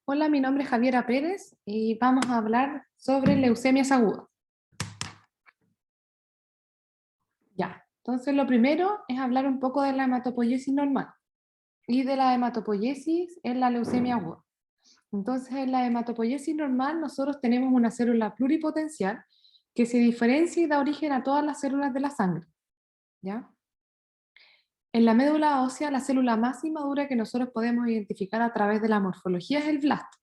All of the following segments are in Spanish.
Hola, mi nombre es Javiera Pérez y vamos a hablar sobre leucemias agudas. Ya, entonces lo primero es hablar un poco de la hematopoiesis normal y de la hematopoiesis en la leucemia aguda. Entonces, en la hematopoiesis normal nosotros tenemos una célula pluripotencial que se diferencia y da origen a todas las células de la sangre, ¿ya? En la médula ósea, la célula más inmadura que nosotros podemos identificar a través de la morfología es el blasto,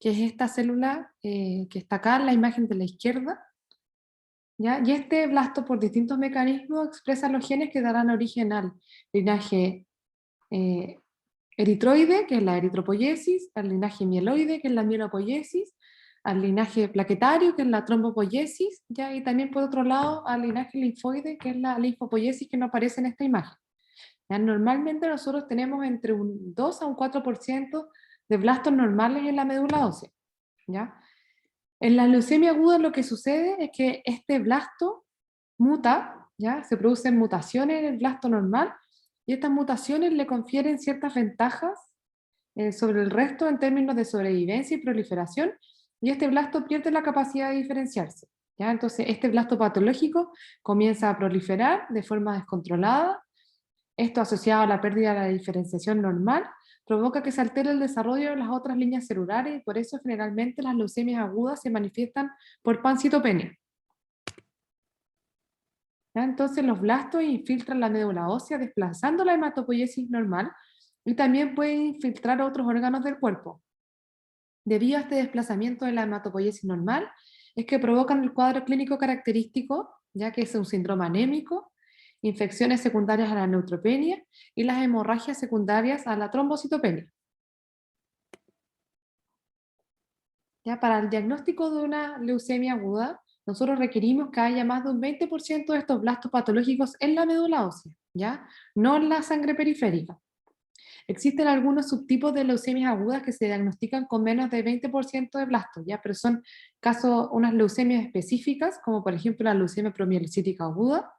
que es esta célula que está acá en la imagen de la izquierda, ¿ya? Y este blasto, por distintos mecanismos, expresa los genes que darán origen al linaje eh, eritroide, que es la eritropoiesis, al linaje mieloide, que es la mielopoiesis, al linaje plaquetario, que es la trombopoiesis, ¿ya? Y también por otro lado al linaje linfoide, que es la linfopoiesis que no aparece en esta imagen. ¿Ya? Normalmente nosotros tenemos entre un 2 a un 4% de blastos normales en la médula ósea, ¿ya? En la leucemia aguda lo que sucede es que este blasto muta, ¿ya? Se producen mutaciones en el blasto normal y estas mutaciones le confieren ciertas ventajas sobre el resto en términos de sobrevivencia y proliferación, y este blasto pierde la capacidad de diferenciarse, ¿ya? Entonces este blasto patológico comienza a proliferar de forma descontrolada. Esto, asociado a la pérdida de la diferenciación normal, provoca que se altere el desarrollo de las otras líneas celulares, y por eso generalmente las leucemias agudas se manifiestan por pancitopenia, ¿ya? Entonces los blastos infiltran la médula ósea desplazando la hematopoiesis normal y también pueden infiltrar otros órganos del cuerpo. Debido a este desplazamiento de la hematopoiesis normal, es que provocan el cuadro clínico característico, ya que es un síndrome anémico, infecciones secundarias a la neutropenia y las hemorragias secundarias a la trombocitopenia. Ya, para el diagnóstico de una leucemia aguda, nosotros requerimos que haya más de un 20% de estos blastos patológicos en la médula ósea, ¿ya? No en la sangre periférica. Existen algunos subtipos de leucemias agudas que se diagnostican con menos de 20% de blastos, ¿ya? Pero son casos, unas leucemias específicas, como por ejemplo la leucemia promielocítica aguda,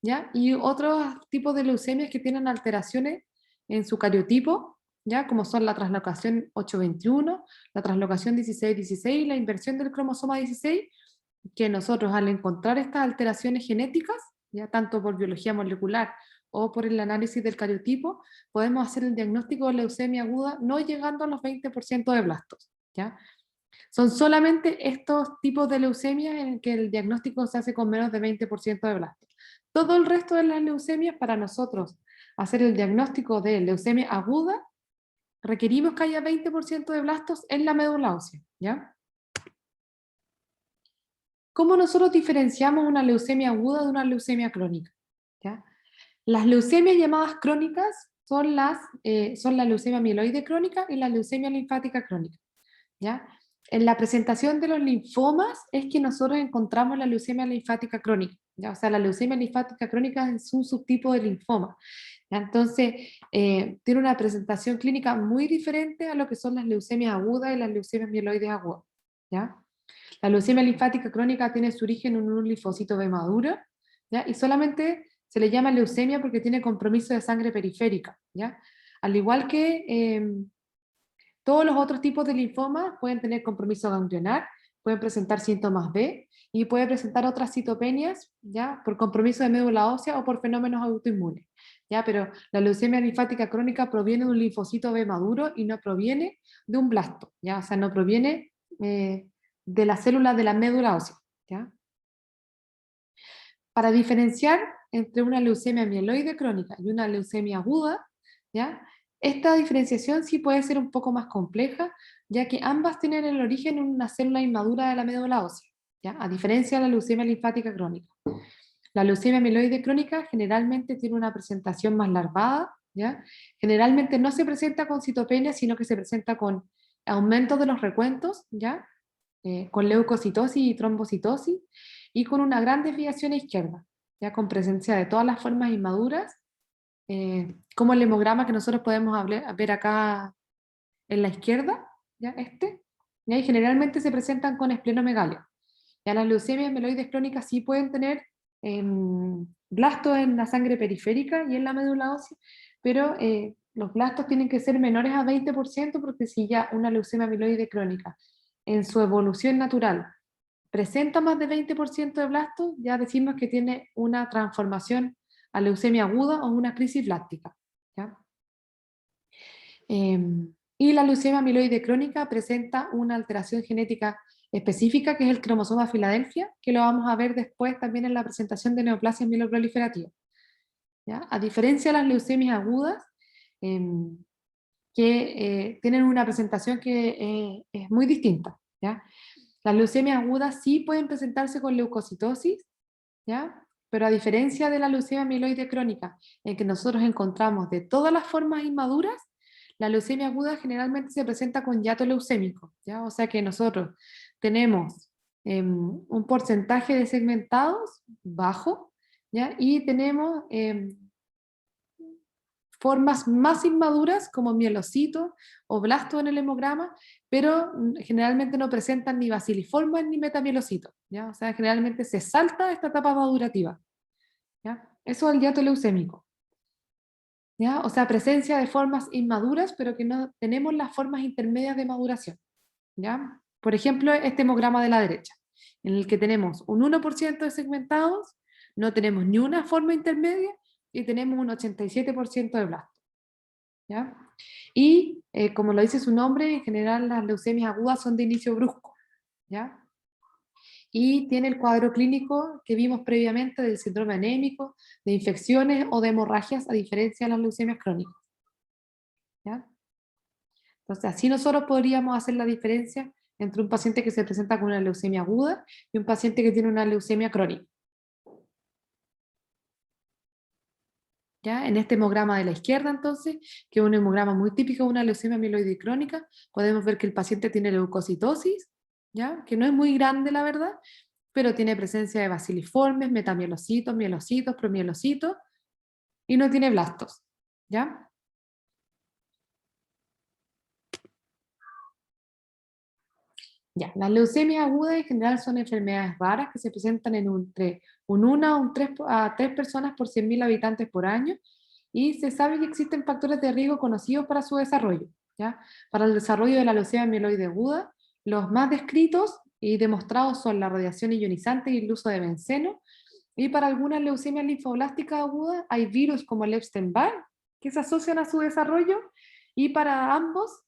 ¿ya? Y otros tipos de leucemias que tienen alteraciones en su cariotipo, ¿ya? Como son la translocación 821, la translocación 1616 y la inversión del cromosoma 16, que nosotros al encontrar estas alteraciones genéticas, ya tanto por biología molecular o por el análisis del cariotipo, podemos hacer el diagnóstico de leucemia aguda no llegando a los 20% de blastos, ¿ya? Son solamente estos tipos de leucemias en que el diagnóstico se hace con menos de 20% de blastos. Todo el resto de las leucemias, para nosotros hacer el diagnóstico de leucemia aguda, requerimos que haya 20% de blastos en la médula ósea, ¿ya? ¿Cómo nosotros diferenciamos una leucemia aguda de una leucemia crónica? ¿Ya? Las leucemias llamadas crónicas son la leucemia mieloide crónica y la leucemia linfática crónica, ¿ya? En la presentación de los linfomas es que nosotros encontramos la leucemia linfática crónica, ¿ya? O sea, la leucemia linfática crónica es un subtipo de linfoma, ¿ya? Entonces, tiene una presentación clínica muy diferente a lo que son las leucemias agudas y las leucemias mieloides agudas, ¿ya? La leucemia linfática crónica tiene su origen en un linfocito B maduro, ¿ya? Y solamente se le llama leucemia porque tiene compromiso de sangre periférica, ¿ya? Al igual que todos los otros tipos de linfomas pueden tener compromiso ganglionar, pueden presentar síntomas B y pueden presentar otras citopenias, ¿ya? Por compromiso de médula ósea o por fenómenos autoinmunes, ¿ya? Pero la leucemia linfática crónica proviene de un linfocito B maduro y no proviene de un blasto, ¿ya? O sea, no proviene de las células de la médula ósea, ¿ya? Para diferenciar entre una leucemia mieloide crónica y una leucemia aguda, ¿ya? Esta diferenciación sí puede ser un poco más compleja, ya que ambas tienen el origen en una célula inmadura de la médula ósea, ¿ya? A diferencia de la leucemia linfática crónica. La leucemia mieloide crónica generalmente tiene una presentación más larvada, ¿ya? Generalmente no se presenta con citopenia, sino que se presenta con aumento de los recuentos, ¿ya? Con leucocitosis y trombocitosis, y con una gran desviación a izquierda, ya con presencia de todas las formas inmaduras, como el hemograma que nosotros podemos ver acá en la izquierda, ya y ahí generalmente se presentan con esplenomegalia. Ya las leucemias mieloides crónicas sí pueden tener blastos en la sangre periférica y en la médula ósea, pero los blastos tienen que ser menores a 20% porque si ya una leucemia amiloide crónica en su evolución natural presenta más de 20% de blastos, ya decimos que tiene una transformación a leucemia aguda o una crisis blástica. ¿Ya? Y la leucemia amiloide crónica presenta una alteración genética específica que es el cromosoma Filadelfia, que lo vamos a ver después también en la presentación de neoplasia mieloproliferativa. ¿Ya? A diferencia de las leucemias agudas, que tienen una presentación que es muy distinta. ¿Ya? Las leucemias agudas sí pueden presentarse con leucocitosis, ¿ya? Pero a diferencia de la leucemia amiloide crónica, en que nosotros encontramos de todas las formas inmaduras, la leucemia aguda generalmente se presenta con hiato leucémico, ¿ya? O sea que nosotros tenemos un porcentaje de segmentados bajo, ¿ya? Y tenemos formas más inmaduras como mielocitos o blastos en el hemograma, pero generalmente no presentan ni baciliformas ni metamielocitos, ¿ya? O sea, generalmente se salta esta etapa madurativa, ¿ya? Eso es el hiato leucémico, ¿ya? O sea, presencia de formas inmaduras, pero que no tenemos las formas intermedias de maduración, ¿ya? Por ejemplo, este hemograma de la derecha, en el que tenemos un 1% de segmentados, no tenemos ni una forma intermedia y tenemos un 87% de blastos. ¿Ya? Y como lo dice su nombre, en general las leucemias agudas son de inicio brusco, ¿ya? Y tiene el cuadro clínico que vimos previamente del síndrome anémico, de infecciones o de hemorragias, a diferencia de las leucemias crónicas, ¿ya? Entonces, así nosotros podríamos hacer la diferencia entre un paciente que se presenta con una leucemia aguda y un paciente que tiene una leucemia crónica. ¿Ya? En este hemograma de la izquierda, entonces, que es un hemograma muy típico de una leucemia amiloide crónica, podemos ver que el paciente tiene leucocitosis, ¿ya? Que no es muy grande, la verdad, pero tiene presencia de baciliformes, metamielocitos, mielocitos, promielocitos, y no tiene blastos, ¿ya? Ya, las leucemias agudas en general son enfermedades raras que se presentan en entre un 1 a 3 personas por 100.000 habitantes por año, y se sabe que existen factores de riesgo conocidos para su desarrollo, ¿ya? Para el desarrollo de la leucemia amiloide aguda, los más descritos y demostrados son la radiación ionizante y el uso de benceno, y para algunas leucemias linfoblásticas agudas hay virus como el Epstein-Barr que se asocian a su desarrollo, y para ambos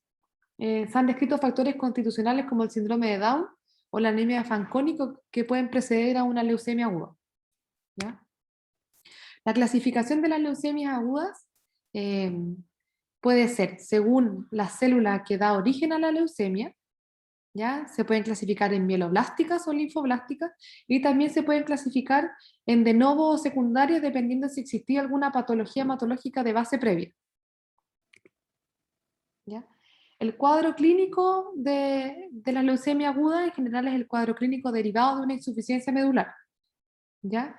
se han descrito factores constitucionales como el síndrome de Down o la anemia de Fanconi que pueden preceder a una leucemia aguda, ¿ya? La clasificación de las leucemias agudas eh, puede ser según la célula que da origen a la leucemia, ¿ya? Se pueden clasificar en mieloblásticas o linfoblásticas, y también se pueden clasificar en de novo o secundarias dependiendo si existía alguna patología hematológica de base previa, ¿ya? El cuadro clínico de la leucemia aguda en general es el cuadro clínico derivado de una insuficiencia medular, ¿ya?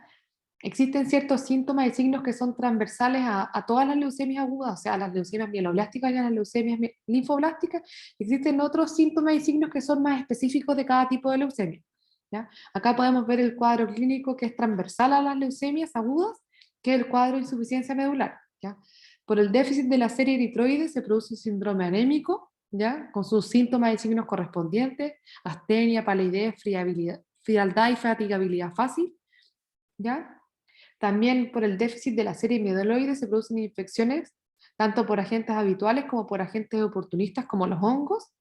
Existen ciertos síntomas y signos que son transversales a todas las leucemias agudas, o sea, a las leucemias mieloblásticas y a las leucemias linfoblásticas. Existen otros síntomas y signos que son más específicos de cada tipo de leucemia, ¿ya? Acá podemos ver el cuadro clínico que es transversal a las leucemias agudas, que es el cuadro de insuficiencia medular, ¿ya? Por el déficit de la serie eritroide se produce un síndrome anémico, ¿ya? Con sus síntomas y signos correspondientes: astenia, palidez, frialdad y fatigabilidad fácil, ¿ya? También por el déficit de la serie mieloide se producen infecciones tanto por agentes habituales como por agentes oportunistas como los hongos.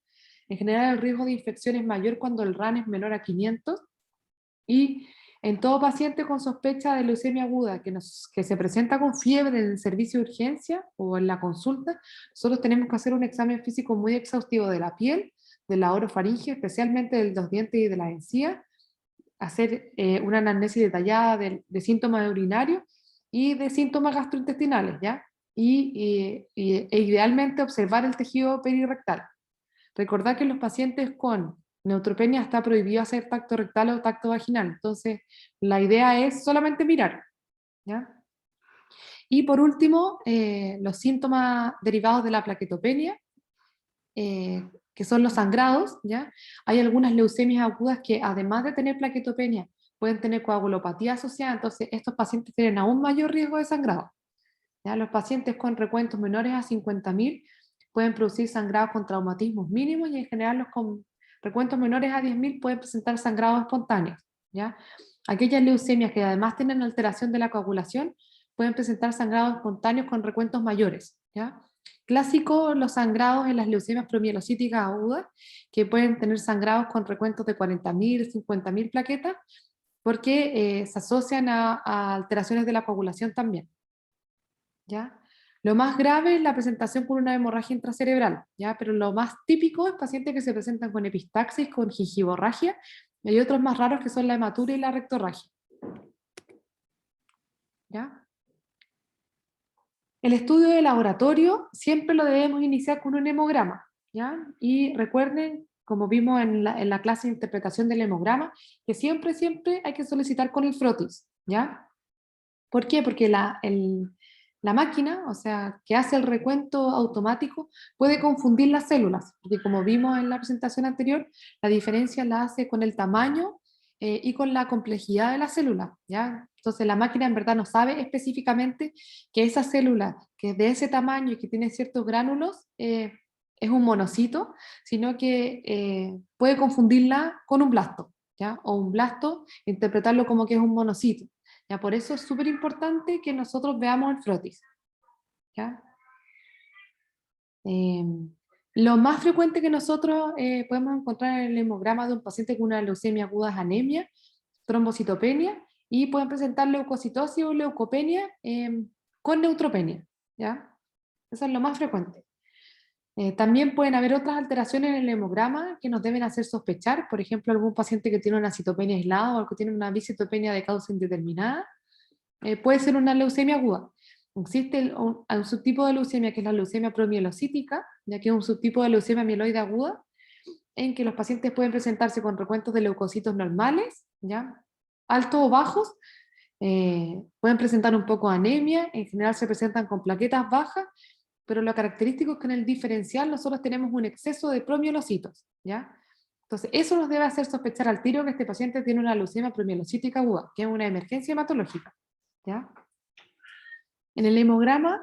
En general el riesgo de infección es mayor cuando el RAN es menor a 500, y en todo paciente con sospecha de leucemia aguda que se presenta con fiebre en el servicio de urgencia o en la consulta, nosotros tenemos que hacer un examen físico muy exhaustivo de la piel, de la orofaringe, especialmente de los dientes y de las encías, hacer una anamnesis detallada síntomas urinarios y de síntomas gastrointestinales, ¿ya? E idealmente observar el tejido perirectal. Recordar que en los pacientes con neutropenia está prohibido hacer tacto rectal o tacto vaginal, entonces la idea es solamente mirar, ¿ya? Y por último, los síntomas derivados de la plaquetopenia, que son los sangrados, ¿ya? Hay algunas leucemias agudas que además de tener plaquetopenia pueden tener coagulopatía asociada, entonces estos pacientes tienen aún mayor riesgo de sangrado, ¿ya? Los pacientes con recuentos menores a 50.000 pueden producir sangrados con traumatismos mínimos, y en general los con recuentos menores a 10.000 pueden presentar sangrados espontáneos, ¿ya? Aquellas leucemias que además tienen alteración de la coagulación pueden presentar sangrados espontáneos con recuentos mayores, ¿ya? Clásico los sangrados en las leucemias promielocíticas agudas, que pueden tener sangrados con recuentos de 40.000, 50.000 plaquetas, porque se asocian a alteraciones de la coagulación también, ¿ya? Lo más grave es la presentación con una hemorragia intracerebral, ¿ya? Pero lo más típico es pacientes que se presentan con epistaxis, con gingivorragia, y hay otros más raros que son la hematuria y la rectorragia, ¿ya? El estudio de laboratorio siempre lo debemos iniciar con un hemograma, ¿ya? Y recuerden, como vimos en la clase de interpretación del hemograma, que siempre, siempre hay que solicitar con el frotis, ¿ya? ¿Por qué? Porque la máquina, o sea, que hace el recuento automático, puede confundir las células, porque como vimos en la presentación anterior, la diferencia la hace con el tamaño y con la complejidad de la célula, ¿ya? Entonces la máquina en verdad no sabe específicamente que esa célula, que es de ese tamaño y que tiene ciertos gránulos, es un monocito, sino que puede confundirla con un blasto, ¿ya? O un blasto, interpretarlo como que es un monocito. ¿Ya? Por eso es súper importante que nosotros veamos el frotis, ¿ya? Eh, lo más frecuente que nosotros podemos encontrar en el hemograma de un paciente con una leucemia aguda es anemia, trombocitopenia, y pueden presentar leucocitosis o leucopenia con neutropenia, ¿ya? Eso es lo más frecuente. También pueden haber otras alteraciones en el hemograma que nos deben hacer sospechar, por ejemplo, algún paciente que tiene una citopenia aislada o que tiene una bicitopenia de causa indeterminada. Puede ser una leucemia aguda. Existe un subtipo de leucemia que es la leucemia promielocítica, ya que es un subtipo de leucemia mieloide aguda, en que los pacientes pueden presentarse con recuentos de leucocitos normales, ¿ya? Altos o bajos, pueden presentar un poco de anemia, en general se presentan con plaquetas bajas, pero lo característico es que en el diferencial nosotros tenemos un exceso de promielocitos, ¿ya? Entonces, eso nos debe hacer sospechar al tiro que este paciente tiene una leucemia promielocítica aguda, que es una emergencia hematológica, ¿ya? En el hemograma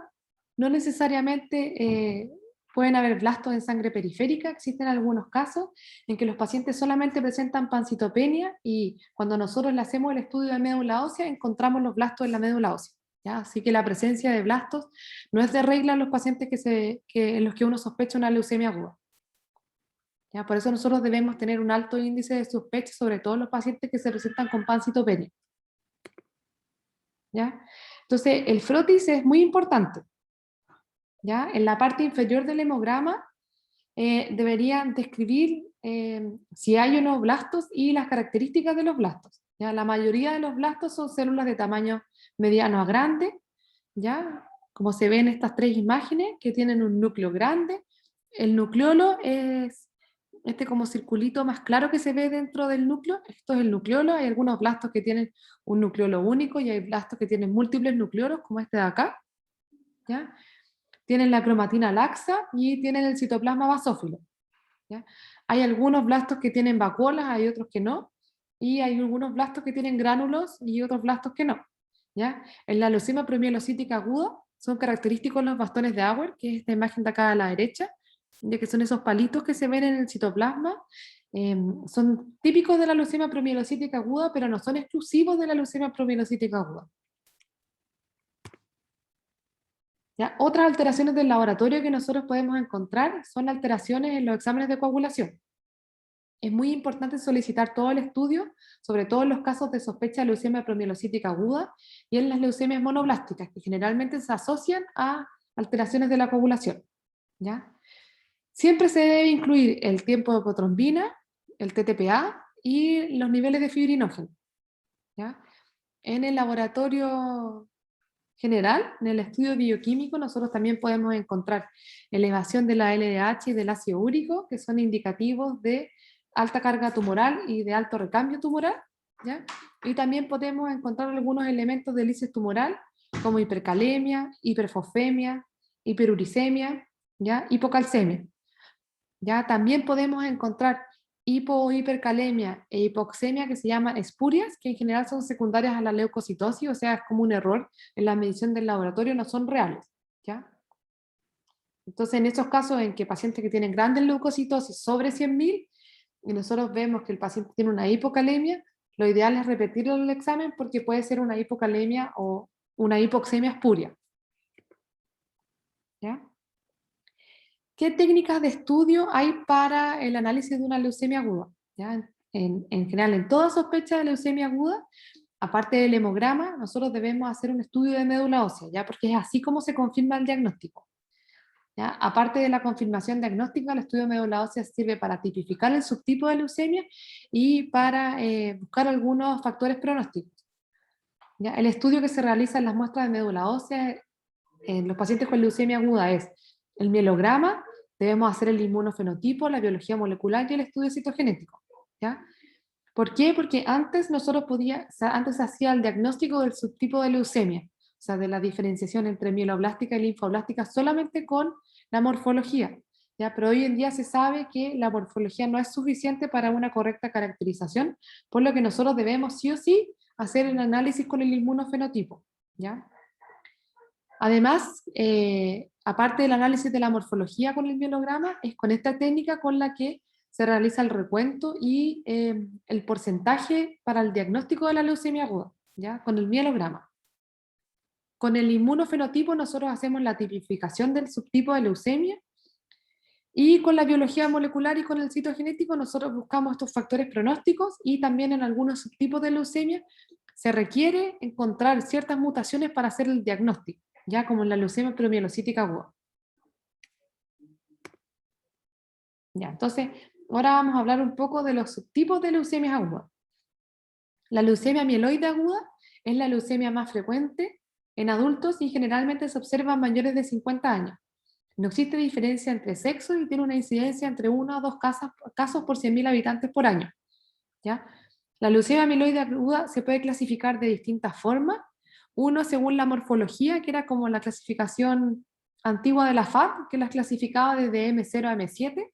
no necesariamente pueden haber blastos en sangre periférica, existen algunos casos en que los pacientes solamente presentan pancitopenia y cuando nosotros le hacemos el estudio de médula ósea encontramos los blastos en la médula ósea, ¿ya? Así que la presencia de blastos no es de regla en los pacientes en los que uno sospecha una leucemia aguda, ¿ya? Por eso nosotros debemos tener un alto índice de sospecha, sobre todo en los pacientes que se presentan con pancitopenia, ¿ya? Entonces, el frotis es muy importante, ¿ya? En la parte inferior del hemograma deberían describir si hay o no blastos y las características de los blastos, ¿ya? La mayoría de los blastos son células de tamaño mediano a grande, ¿ya? Como se ve en estas tres imágenes, que tienen un núcleo grande. El nucleolo es este como circulito más claro que se ve dentro del núcleo. Esto es el nucleolo. Hay algunos blastos que tienen un nucleolo único y hay blastos que tienen múltiples nucleolos, como este de acá, ¿ya? Tienen la cromatina laxa y tienen el citoplasma basófilo, ¿ya? Hay algunos blastos que tienen vacuolas, hay otros que no, y hay algunos blastos que tienen gránulos y otros blastos que no, ¿ya? En la leucemia promielocítica aguda son característicos los bastones de Auer, que es esta imagen de acá a la derecha, ya que son esos palitos que se ven en el citoplasma. Son típicos de la leucemia promielocítica aguda, pero no son exclusivos de la leucemia promielocítica aguda. ¿Ya? Otras alteraciones del laboratorio que nosotros podemos encontrar son alteraciones en los exámenes de coagulación. Es muy importante solicitar todo el estudio, sobre todo en los casos de sospecha de leucemia promielocítica aguda y en las leucemias monoblásticas, que generalmente se asocian a alteraciones de la coagulación, ¿ya? Siempre se debe incluir el tiempo de protrombina, el TTPA y los niveles de fibrinógeno, ¿ya? En el laboratorio general, en el estudio bioquímico, nosotros también podemos encontrar elevación de la LDH y del ácido úrico, que son indicativos de alta carga tumoral y de alto recambio tumoral, ¿ya? Y también podemos encontrar algunos elementos de lisis tumoral, como hipercalemia, hiperfosfemia, hiperuricemia, ¿ya? Hipocalcemia, ¿ya? También podemos encontrar hipercalemia e hipoxemia que se llaman espurias, que en general son secundarias a la leucocitosis, o sea, es como un error en la medición del laboratorio, no son reales, ¿ya? Entonces, en esos casos en que pacientes que tienen grandes leucocitosis sobre 100.000, y nosotros vemos que el paciente tiene una hipocalemia, lo ideal es repetirlo en el examen porque puede ser una hipocalemia o una hipoxemia espuria, ¿ya? ¿Qué técnicas de estudio hay para el análisis de una leucemia aguda? ¿Ya? En general, en toda sospecha de leucemia aguda, aparte del hemograma, nosotros debemos hacer un estudio de médula ósea, ¿ya? Porque es así como se confirma el diagnóstico, ¿ya? Aparte de la confirmación diagnóstica, el estudio de médula ósea sirve para tipificar el subtipo de leucemia y para buscar algunos factores pronósticos, ¿ya? El estudio que se realiza en las muestras de médula ósea en los pacientes con leucemia aguda es el mielograma, debemos hacer el inmunofenotipo, la biología molecular y el estudio citogenético, ¿ya? ¿Por qué? Porque antes antes se hacía el diagnóstico del subtipo de leucemia, o sea, de la diferenciación entre mieloblástica y linfoblástica solamente con la morfología, ¿ya? Pero hoy en día se sabe que la morfología no es suficiente para una correcta caracterización, por lo que nosotros debemos sí o sí hacer el análisis con el inmunofenotipo, ¿ya? Además, aparte del análisis de la morfología con el mielograma, es con esta técnica con la que se realiza el recuento y el porcentaje para el diagnóstico de la leucemia aguda, ¿ya? Con el mielograma. Con el inmunofenotipo nosotros hacemos la tipificación del subtipo de leucemia y con la biología molecular y con el citogenético nosotros buscamos estos factores pronósticos y también en algunos subtipos de leucemia se requiere encontrar ciertas mutaciones para hacer el diagnóstico, ya como en la leucemia preomielocítica aguda. Ya, entonces, ahora vamos a hablar un poco de los subtipos de leucemias agudas. La leucemia mieloide aguda es la leucemia más frecuente en adultos y generalmente se observa en mayores de 50 años. No existe diferencia entre sexos y tiene una incidencia entre 1 a 2 casos por 100.000 habitantes por año, ¿ya? La leucemia mieloide aguda se puede clasificar de distintas formas. Uno según la morfología, que era como la clasificación antigua de la FAB, que las clasificaba desde M0 a M7,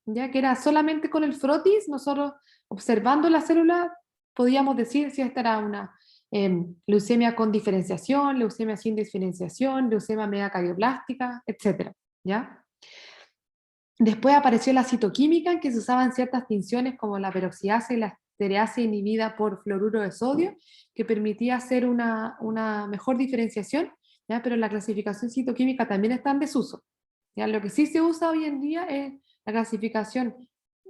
ya que era solamente con el frotis, nosotros observando la célula podíamos decir si esta era una leucemia con diferenciación, leucemia sin diferenciación, leucemia megacardioblástica, etc. ¿Ya? Después apareció la citoquímica, en que se usaban ciertas tinciones como la peroxidasa y la estereasa inhibida por fluoruro de sodio, que permitía hacer una mejor diferenciación, ¿ya? Pero la clasificación citoquímica también está en desuso. ¿Ya? Lo que sí se usa hoy en día es la clasificación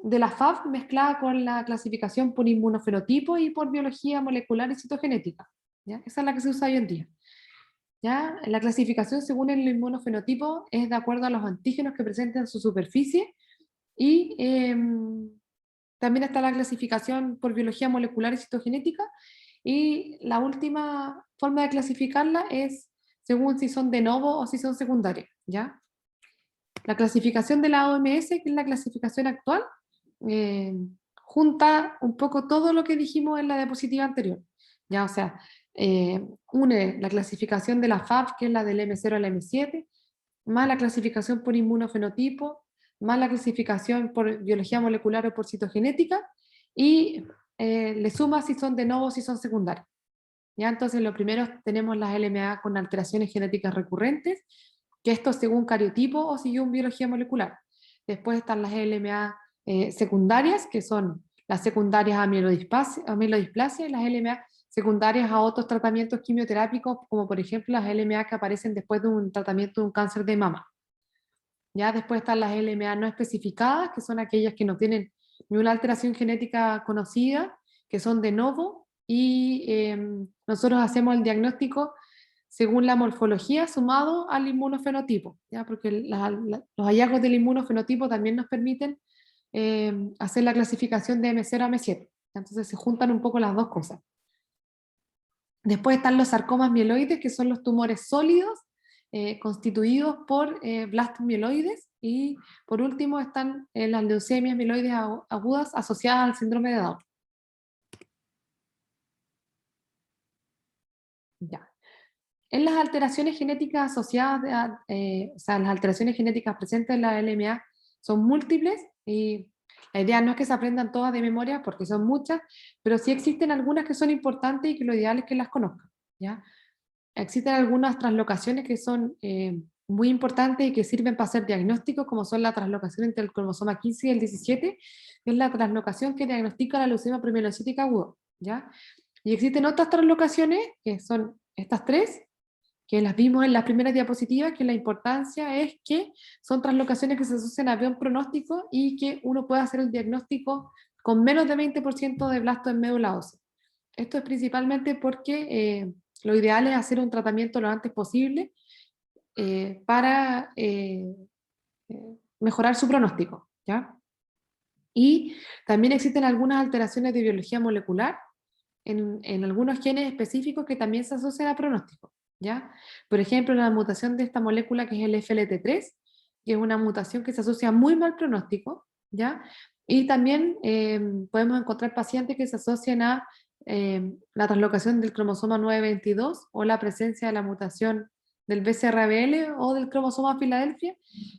de la FAB mezclada con la clasificación por inmunofenotipo y por biología molecular y citogenética, ¿ya? Esa es la que se usa hoy en día. ¿Ya? La clasificación según el inmunofenotipo es de acuerdo a los antígenos que presenta en su superficie y también está la clasificación por biología molecular y citogenética y la última forma de clasificarla es según si son de novo o si son secundarias, ¿ya? La clasificación de la OMS, que es la clasificación actual, eh, junta un poco todo lo que dijimos en la diapositiva anterior, ¿ya? O sea, une la clasificación de la FAB, que es la del M0 al M7, más la clasificación por inmunofenotipo, más la clasificación por biología molecular o por citogenética, y le suma si son de novo o si son secundarias. ¿Ya? Entonces, lo primero tenemos las LMA con alteraciones genéticas recurrentes, que esto según cariotipo o según biología molecular. Después están las LMA secundarias, que son las secundarias a mielodisplasia y las LMA secundarias a otros tratamientos quimioterápicos, como por ejemplo las LMA que aparecen después de un tratamiento de un cáncer de mama. Ya después están las LMA no especificadas, que son aquellas que no tienen ni una alteración genética conocida, que son de novo, y nosotros hacemos el diagnóstico según la morfología sumado al inmunofenotipo, ¿ya? Porque los hallazgos del inmunofenotipo también nos permiten hacer la clasificación de M0 a M7. Entonces se juntan un poco las dos cosas. Después están los sarcomas mieloides, que son los tumores sólidos constituidos por blastos mieloides, y por último están las leucemias mieloides agudas asociadas al síndrome de Down. Ya. En las alteraciones genéticas asociadas, o sea, las alteraciones genéticas presentes en la LMA son múltiples y La idea no es que se aprendan todas de memoria, porque son muchas, pero sí existen algunas que son importantes y que lo ideal es que las conozcan, ¿ya? Existen algunas translocaciones que son muy importantes y que sirven para hacer diagnósticos, como son la translocación entre el cromosoma 15 y el 17, que es la translocación que diagnostica la leucemia premelocítica aguda, ¿ya? Y existen otras translocaciones, que son estas tres, que las vimos en las primeras diapositivas, que la importancia es que son translocaciones que se asocian a buen pronóstico y que uno puede hacer el diagnóstico con menos de 20% de blasto en médula ósea. Esto es principalmente porque lo ideal es hacer un tratamiento lo antes posible para mejorar su pronóstico, ¿ya? Y también existen algunas alteraciones de biología molecular en algunos genes específicos que también se asocian a pronóstico, ¿ya? Por ejemplo, la mutación de esta molécula que es el FLT3, que es una mutación que se asocia muy mal pronóstico, ¿ya? Y también podemos encontrar pacientes que se asocian a la translocación del cromosoma 922 o la presencia de la mutación del BCR-ABL o del cromosoma Filadelfia,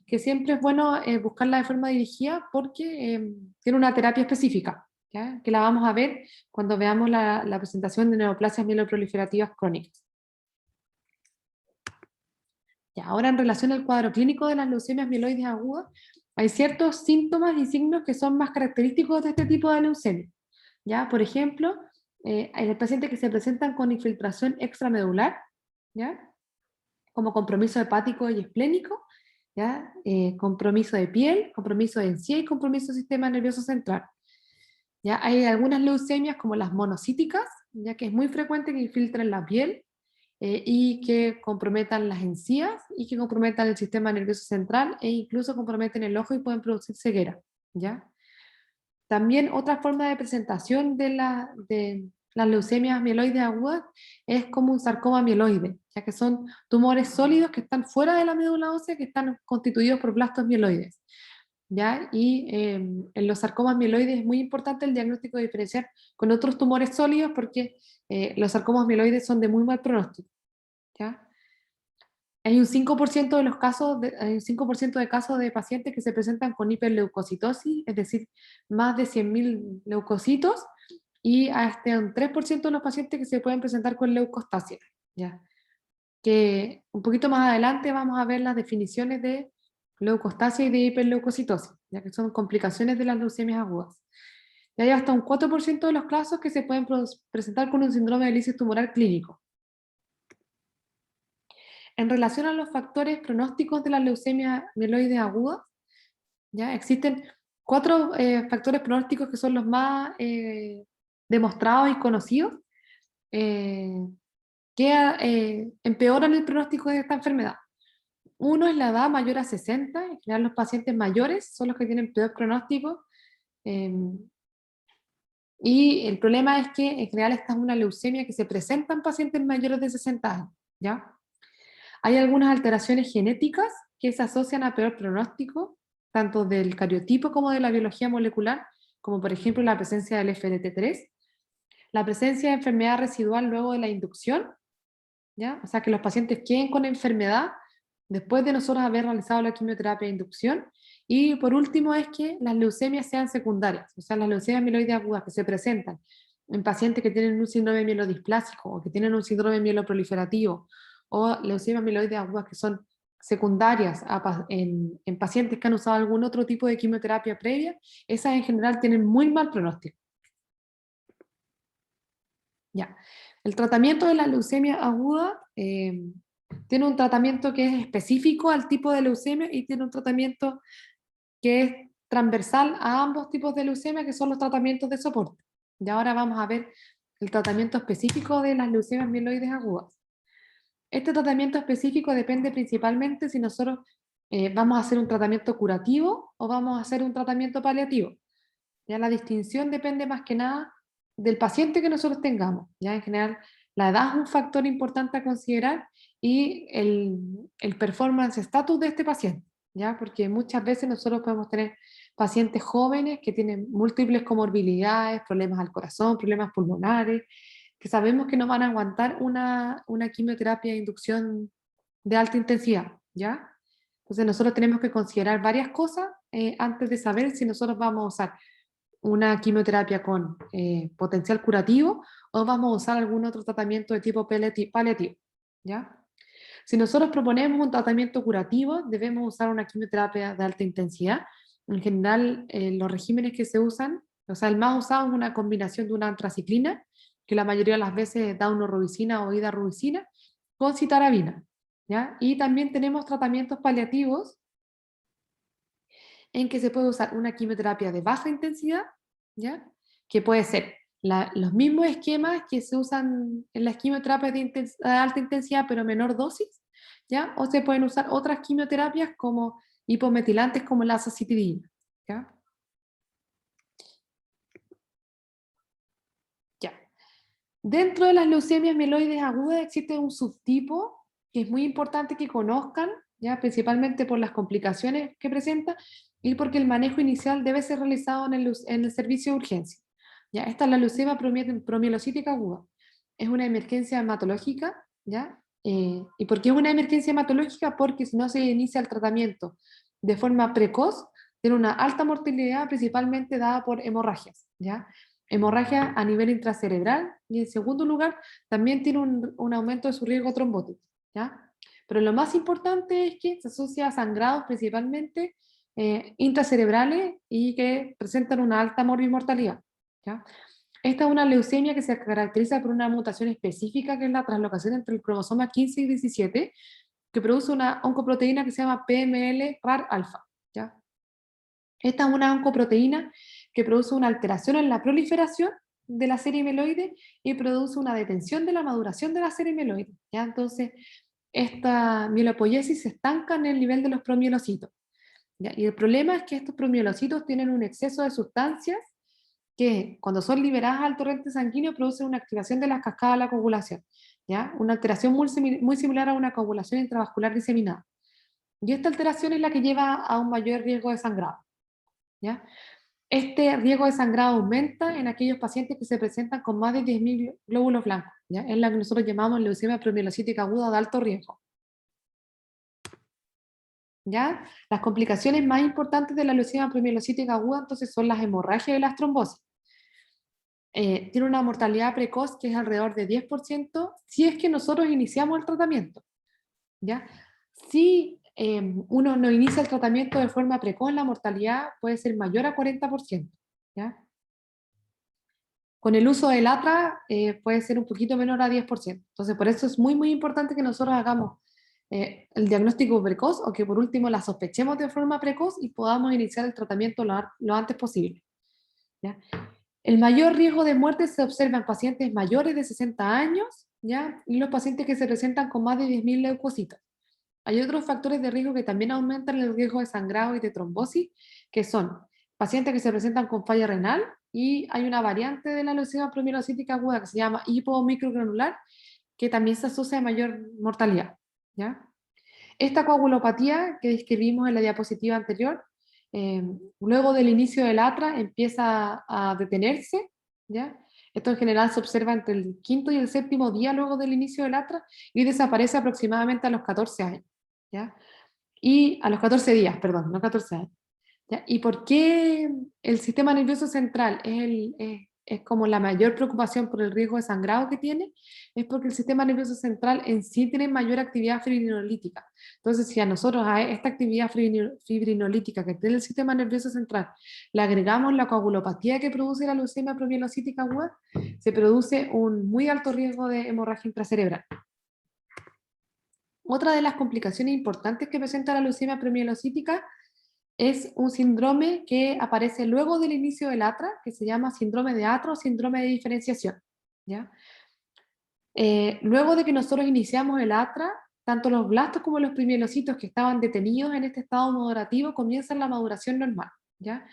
que siempre es bueno buscarla de forma dirigida porque tiene una terapia específica, ¿ya? Que la vamos a ver cuando veamos la presentación de neoplasias mieloproliferativas crónicas. Ya, ahora en relación al cuadro clínico de las leucemias mieloides agudas, hay ciertos síntomas y signos que son más característicos de este tipo de leucemia. ¿Ya? Por ejemplo, hay pacientes que se presentan con infiltración extramedular, ¿ya? Como compromiso hepático y esplénico, ¿ya? Compromiso de piel, compromiso de encía y compromiso del sistema nervioso central. ¿Ya? Hay algunas leucemias como las monocíticas, ya que es muy frecuente que infiltren la piel y que comprometan las encías y que comprometan el sistema nervioso central e incluso comprometen el ojo y pueden producir ceguera, ¿ya? También otra forma de presentación de las leucemias mieloides agudas es como un sarcoma mieloide, ya que son tumores sólidos que están fuera de la médula ósea, que están constituidos por blastos mieloides, ¿ya? Y en los sarcomas mieloides es muy importante el diagnóstico diferenciar con otros tumores sólidos porque los sarcomas mieloides son de muy mal pronóstico, ¿ya? Hay un 5% de los casos, hay un 5% de casos de pacientes que se presentan con hiperleucocitosis, es decir, más de 100.000 leucocitos, y hasta un 3% de los pacientes que se pueden presentar con leucostasia, ¿ya? Que un poquito más adelante vamos a ver las definiciones de leucostasia y de hiperleucocitosis, ya que son complicaciones de las leucemias agudas. Y hay hasta un 4% de los casos que se pueden presentar con un síndrome de lisis tumoral clínico. En relación a los factores pronósticos de la leucemia mieloide aguda, ¿ya? Existen cuatro factores pronósticos que son los más demostrados y conocidos eh, que empeoran el pronóstico de esta enfermedad. Uno es la edad mayor a 60, en general los pacientes mayores son los que tienen peor pronóstico, eh, y el problema es que en general esta es una leucemia que se presenta en pacientes mayores de 60 años, ¿ya? Hay algunas alteraciones genéticas que se asocian a peor pronóstico, tanto del cariotipo como de la biología molecular, como por ejemplo la presencia del FLT3, la presencia de enfermedad residual luego de la inducción, ¿ya? O sea, que los pacientes queden con enfermedad después de nosotros haber realizado la quimioterapia de inducción. Y por último es que las leucemias sean secundarias, o sea, las leucemias mieloides agudas que se presentan en pacientes que tienen un síndrome mielodisplásico o que tienen un síndrome mieloproliferativo o leucemias mieloides agudas que son secundarias en pacientes que han usado algún otro tipo de quimioterapia previa, esas en general tienen muy mal pronóstico. Ya. El tratamiento de la leucemia aguda tiene un tratamiento que es específico al tipo de leucemia y tiene un tratamiento que es transversal a ambos tipos de leucemia, que son los tratamientos de soporte. Y ahora vamos a ver el tratamiento específico de las leucemias mieloides agudas. Este tratamiento específico depende principalmente si nosotros vamos a hacer un tratamiento curativo o vamos a hacer un tratamiento paliativo. Ya la distinción depende más que nada del paciente que nosotros tengamos. Ya en general, la edad es un factor importante a considerar y el performance status de este paciente, ¿ya? Porque muchas veces nosotros podemos tener pacientes jóvenes que tienen múltiples comorbilidades, problemas al corazón, problemas pulmonares, que sabemos que no van a aguantar una quimioterapia de inducción de alta intensidad, ¿ya? Entonces nosotros tenemos que considerar varias cosas antes de saber si nosotros vamos a usar una quimioterapia con potencial curativo o vamos a usar algún otro tratamiento de tipo paliativo, ¿ya? Si nosotros proponemos un tratamiento curativo, debemos usar una quimioterapia de alta intensidad. En general, los regímenes que se usan, o sea, el más usado es una combinación de una antraciclina, que la mayoría de las veces da daunorubicina o hidarubicina, con citarabina, ¿ya? Y también tenemos tratamientos paliativos en que se puede usar una quimioterapia de baja intensidad, ¿ya? Que puede ser los mismos esquemas que se usan en las quimioterapias de alta intensidad, pero menor dosis, ¿ya? O se pueden usar otras quimioterapias como hipometilantes como la azacitidina, ¿ya? Ya. Dentro de las leucemias mieloides agudas existe un subtipo que es muy importante que conozcan, ¿ya? Principalmente por las complicaciones que presenta y porque el manejo inicial debe ser realizado en el servicio de urgencia. ¿Ya? Esta es la leucemia promielocítica aguda. Es una emergencia hematológica, ¿ya? ¿Y por qué es una emergencia hematológica? Porque si no se inicia el tratamiento de forma precoz, tiene una alta mortalidad principalmente dada por hemorragias, ¿ya? Hemorragia a nivel intracerebral y en segundo lugar también tiene un aumento de su riesgo trombótico, ¿ya? Pero lo más importante es que se asocia a sangrados principalmente intracerebrales y que presentan una alta mortalidad, ¿ya? Esta es una leucemia que se caracteriza por una mutación específica que es la translocación entre el cromosoma 15 y 17 que produce una oncoproteína que se llama PML-RAR alfa, ¿ya? Esta es una oncoproteína que produce una alteración en la proliferación de la serie mieloide y produce una detención de la maduración de la serie mieloide, ¿ya? Entonces, esta mielopoiesis se estanca en el nivel de los promielocitos, ¿ya? Y el problema es que estos promielocitos tienen un exceso de sustancias que cuando son liberadas al torrente sanguíneo producen una activación de las cascadas de la coagulación, ¿ya? Una alteración muy similar a una coagulación intravascular diseminada. Y esta alteración es la que lleva a un mayor riesgo de sangrado, ¿ya? Este riesgo de sangrado aumenta en aquellos pacientes que se presentan con más de 10.000 glóbulos blancos, ¿ya? Es la que nosotros llamamos leucemia promielocítica aguda de alto riesgo, ¿ya? Las complicaciones más importantes de la leucemia promielocítica aguda entonces son las hemorragias y las trombosis. Tiene una mortalidad precoz que es alrededor de 10% si es que nosotros iniciamos el tratamiento, ¿ya? Si uno no inicia el tratamiento de forma precoz, la mortalidad puede ser mayor a 40%, ¿ya? Con el uso del ATRA puede ser un poquito menor a 10%. Entonces, por eso es muy, muy importante que nosotros hagamos el diagnóstico precoz o que por último la sospechemos de forma precoz y podamos iniciar el tratamiento lo antes posible, ¿ya? El mayor riesgo de muerte se observa en pacientes mayores de 60 años, ¿ya? Y los pacientes que se presentan con más de 10.000 leucocitos. Hay otros factores de riesgo que también aumentan el riesgo de sangrado y de trombosis, que son pacientes que se presentan con falla renal y hay una variante de la leucemia promielocítica aguda que se llama hipomicrogranular, que también se asocia a mayor mortalidad, ¿ya? Esta coagulopatía que describimos en la diapositiva anterior, eh, luego del inicio del ATRA empieza a detenerse, ¿ya? Esto en general se observa entre el quinto y el séptimo día luego del inicio del ATRA y desaparece aproximadamente a los 14 años, ¿ya? Y a los 14 días, perdón, no 14 años. ¿Ya? ¿Y por qué el sistema nervioso central es como la mayor preocupación por el riesgo de sangrado que tiene? Es porque el sistema nervioso central en sí tiene mayor actividad fibrinolítica. Entonces, si a nosotros a esta actividad fibrinolítica que tiene el sistema nervioso central le agregamos la coagulopatía que produce la leucemia promielocítica aguda, se produce un muy alto riesgo de hemorragia intracerebral. Otra de las complicaciones importantes que presenta la leucemia promielocítica es un síndrome que aparece luego del inicio del ATRA, que se llama síndrome de ATRA o síndrome de diferenciación, ¿ya? Luego de que nosotros iniciamos el ATRA, tanto los blastos como los primielocitos que estaban detenidos en este estado madurativo comienzan la maduración normal, ¿ya?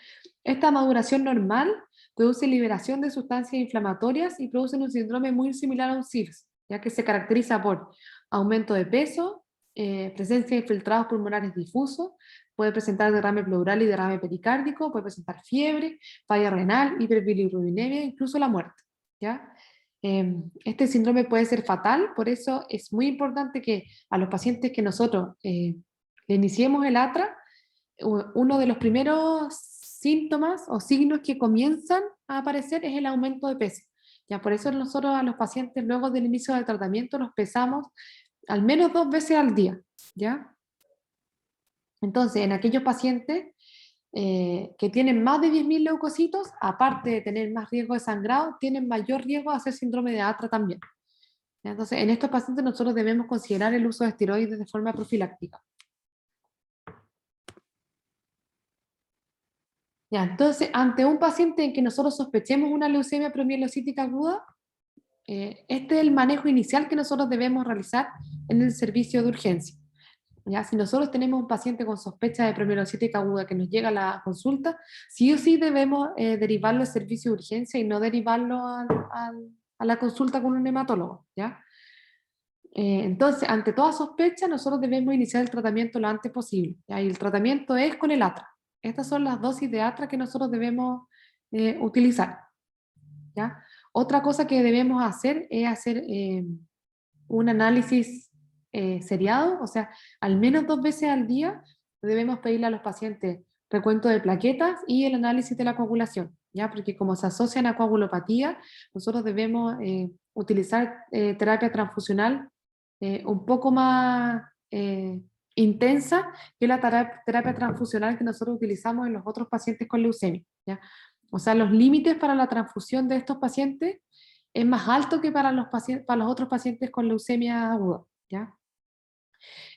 Esta maduración normal produce liberación de sustancias inflamatorias y produce un síndrome muy similar a un SIRS, ya que se caracteriza por aumento de peso, presencia de infiltrados pulmonares difusos, puede presentar derrame pleural y derrame pericárdico, puede presentar fiebre, falla renal, hiperbilirrubinemia, incluso la muerte, ¿ya? Este síndrome puede ser fatal, por eso es muy importante que a los pacientes que nosotros le iniciemos el atra, uno de los primeros síntomas o signos que comienzan a aparecer es el aumento de peso. Ya, por eso nosotros a los pacientes luego del inicio del tratamiento los pesamos al menos 2 veces al día, ¿ya? Entonces, en aquellos pacientes que tienen más de 10.000 leucocitos, aparte de tener más riesgo de sangrado, tienen mayor riesgo de hacer síndrome de Atra también. ¿Ya? Entonces, en estos pacientes nosotros debemos considerar el uso de esteroides de forma profiláctica. Ya, entonces, ante un paciente en que nosotros sospechemos una leucemia promielocítica aguda, este es el manejo inicial que nosotros debemos realizar en el servicio de urgencia. ¿Ya? Si nosotros tenemos un paciente con sospecha de promielocítica aguda que nos llega a la consulta, sí o sí debemos derivarlo al servicio de urgencia y no derivarlo a la consulta con un hematólogo. ¿Ya? Entonces, ante toda sospecha, nosotros debemos iniciar el tratamiento lo antes posible. ¿Ya? Y el tratamiento es con el atra. Estas son las dosis de atra que nosotros debemos utilizar. ¿Ya? Otra cosa que debemos hacer es hacer un análisis seriado, o sea, al menos 2 veces al día debemos pedirle a los pacientes recuento de plaquetas y el análisis de la coagulación, ¿ya? Porque como se asocian a coagulopatía, nosotros debemos utilizar terapia transfusional un poco más intensa que la terapia transfusional que nosotros utilizamos en los otros pacientes con leucemia, ¿ya? O sea, los límites para la transfusión de estos pacientes es más alto que para los otros pacientes con leucemia aguda, ¿ya?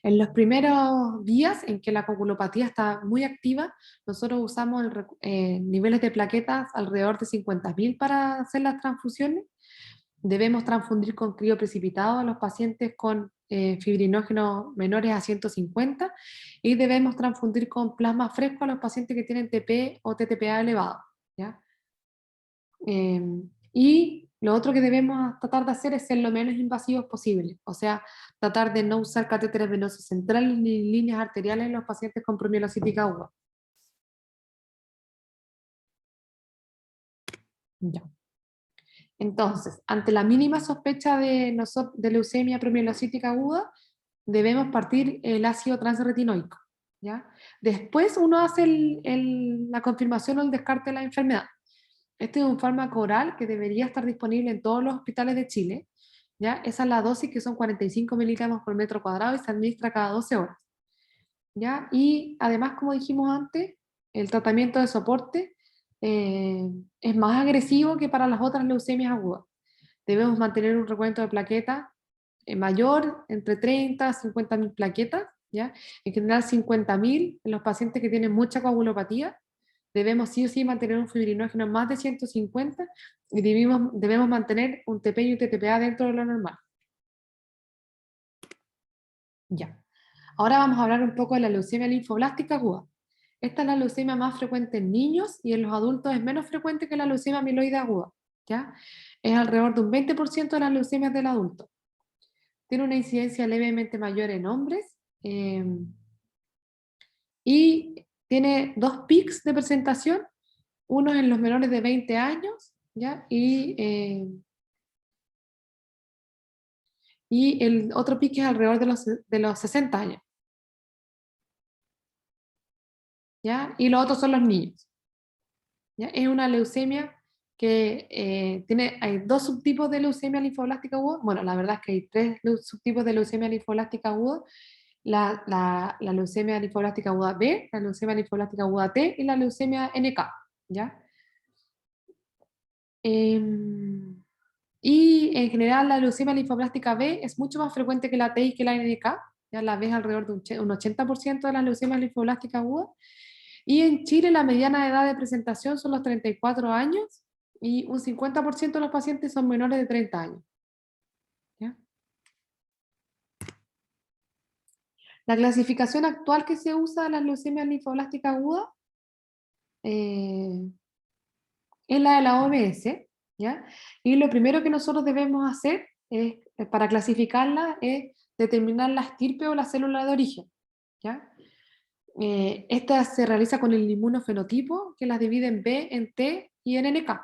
En los primeros días en que la coagulopatía está muy activa, nosotros usamos niveles de plaquetas alrededor de 50.000 para hacer las transfusiones. Debemos transfundir con crío precipitado a los pacientes con fibrinógenos menores a 150 y debemos transfundir con plasma fresco a los pacientes que tienen TP o TTPA elevado, ¿ya? Y lo otro que debemos tratar de hacer es ser lo menos invasivos posible, o sea, tratar de no usar catéteres venosos centrales ni líneas arteriales en los pacientes con promielocítica aguda. Ya. Entonces, ante la mínima sospecha de leucemia promielocítica aguda, debemos partir el ácido transretinoico, ¿ya? Después uno hace la confirmación o el descarte de la enfermedad. Este es un fármaco oral que debería estar disponible en todos los hospitales de Chile, ¿ya? Esa es la dosis, que son 45 miligramos por metro cuadrado y se administra cada 12 horas, ¿ya? Y además, como dijimos antes, el tratamiento de soporte es más agresivo que para las otras leucemias agudas. Debemos mantener un recuento de plaquetas mayor, entre 30 a 50.000 plaquetas, ¿ya? En general 50.000 en los pacientes que tienen mucha coagulopatía. Debemos sí o sí mantener un fibrinógeno más de 150 y debemos mantener un TP y un TTPA dentro de lo normal. Ya. Ahora vamos a hablar un poco de la leucemia linfoblástica aguda. Esta es la leucemia más frecuente en niños y en los adultos es menos frecuente que la leucemia amiloide aguda, ¿ya? Es alrededor de un 20% de las leucemias del adulto. Tiene una incidencia levemente mayor en hombres y tiene 2 pics de presentación, uno en los menores de 20 años, ¿ya? Y el otro pic es alrededor de los 60 años, ¿ya? Y los otros son los niños, ¿ya? Es una leucemia que hay 2 subtipos de leucemia linfoblástica aguda. Bueno, la verdad es que hay 3 subtipos de leucemia linfoblástica aguda. La leucemia linfoblástica aguda B, la leucemia linfoblástica aguda T y la leucemia NK, ¿ya? Y en general la leucemia linfoblástica B es mucho más frecuente que la T y que la NK, ya la ves alrededor de un 80% de las leucemias linfoblásticas agudas. Y en Chile la mediana edad de presentación son los 34 años y un 50% de los pacientes son menores de 30 años. ¿Ya? La clasificación actual que se usa de las leucemias linfoblásticas agudas eh, es la de la OMS, ¿ya? Y lo primero que nosotros debemos hacer para clasificarla es determinar la estirpe o la célula de origen, ¿ya? Esta se realiza con el inmunofenotipo, que las divide en B, en T y en NK,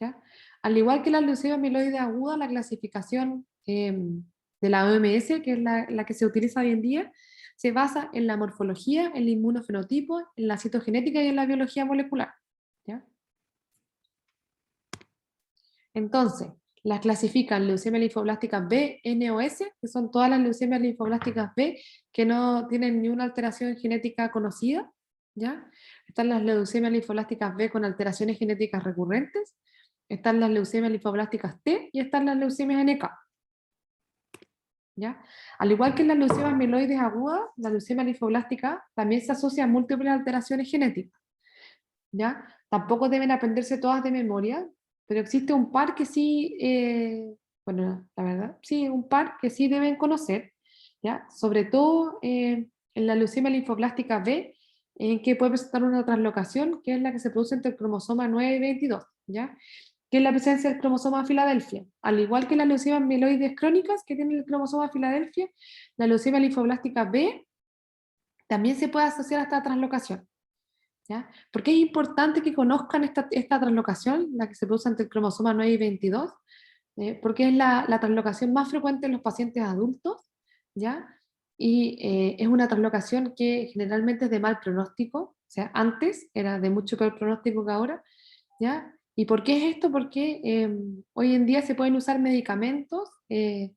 ¿ya? Al igual que la leucemia amiloide aguda, la clasificación de la OMS, que es la que se utiliza hoy en día, se basa en la morfología, en el inmunofenotipo, en la citogenética y en la biología molecular. ¿Ya? Entonces, las clasifican leucemias linfoblásticas B, N o S, que son todas las leucemias linfoblásticas B que no tienen ni una alteración genética conocida, ¿ya? Están las leucemias linfoblásticas B con alteraciones genéticas recurrentes, están las leucemias linfoblásticas T y están las leucemias NK, ¿ya? Al igual que en las leucemias mieloides agudas, la leucemia linfoblástica también se asocia a múltiples alteraciones genéticas, ¿ya? Tampoco deben aprenderse todas de memoria, pero existe un par que sí, bueno, la verdad, sí, un par que sí deben conocer, ¿ya? Sobre todo en la leucemia linfoblástica B, en que puede presentar una translocación, que es la que se produce entre el cromosoma 9 y 22, ¿ya? Que es la presencia del cromosoma Filadelfia. Al igual que las leucemias mieloides crónicas que tienen el cromosoma Filadelfia, la leucemia linfoblástica B también se puede asociar a esta translocación. ¿Ya? Porque es importante que conozcan esta translocación, la que se produce entre el cromosoma 9 y 22, porque es la translocación más frecuente en los pacientes adultos, ¿ya? Y es una translocación que generalmente es de mal pronóstico, o sea, antes era de mucho peor pronóstico que ahora, ¿ya? ¿Y por qué es esto? Porque hoy en día se pueden usar medicamentos que